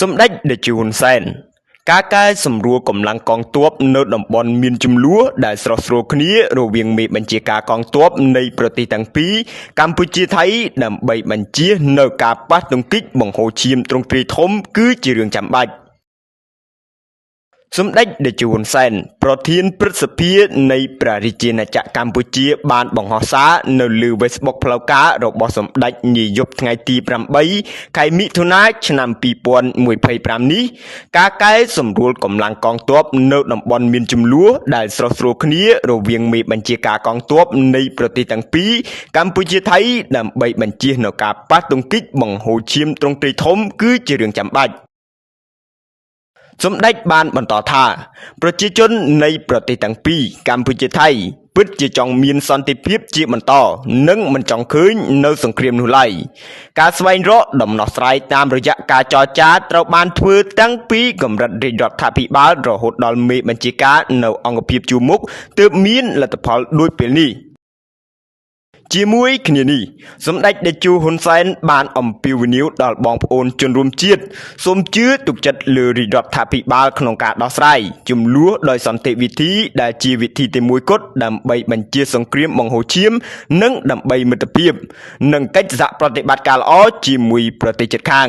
សម្ដេចតេជោហ៊ុនសែនការកែសម្រួលកម្លាំងកងទ័ពនៅតំបន់មានចំនួនដែលស្រស់ស្រួលគ្នារវាងមេបញ្ជាការកងទ័ពនៃប្រទេសទាំងពីរកម្ពុជាថៃដើម្បីបញ្ជៀសនៅការប៉ះទង្គិចបង្ហូរឈាមទ្រង់ទ្រាយធំគឺជារឿងចាំបាច់សម្ដេចតេជោហ៊ុនសែនប្រធានព្រឹទ្ធសភានៃព្រះរាជាណាចក្រកម្ពុជាបានបង្ហោះសារនៅលើ Facebook ផ្លូវការរបស់សម្ដេចនាយប់ថ្ងៃទី8ខែមិថុនាឆ្នាំ2025នេះការកែសម្រួលកម្លាំងកងទ័ពនៅតំបន់មានចំនួនដែលស្រស់ស្រួលគ្នារវាងមេបញ្ជាការកងទ័ពនៃប្រទេសទាំងពីរកម្ពុជាថៃដើម្បីបញ្ជៀសនៅការប៉ះទង្គិចបង្ហូរឈាមទ្រង់ទ្រាយធំគឺជារឿងចាំបាច់សម្ដេចបានបន្តថាប្រជាជននៃប្រទេសទាំងពីរកម្ពុជាថៃពិតជាចង់មានសន្តិភាពជាបន្តនិងមិនចង់ឃើញនៅសង្គ្រាមនោះឡើយការស្វែងរកដំណោះស្រាយតាមរយៈការចរចាត្រូវបានធ្វើតាំងពីកម្រិតរាជរដ្ឋាភិបាលរហូតដល់មេបញ្ជាការនៅអង្គភាពជួរមុខទើបមានលទ្ធផលដូចពេលនេះជាមួយគ្នានេះសម្ដេចតេជោហ៊ុនសែនបានអំពាវនាវដល់បងប្អូនជនរួមជាតិសូមជឿទុកចិត្តលើរាជរដ្ឋាភិបាលក្នុងការដោះស្រាយជម្លោះដោយសន្តិវិធីដែលជាវិធីតែមួយគត់ដើម្បីបញ្ជាសង្គ្រាមបង្ហូរឈាមនិងដើម្បីមិត្តភាពនិងកិច្ចសហប្រតិបត្តិការល្អជាមួយប្រទេសជិតខាង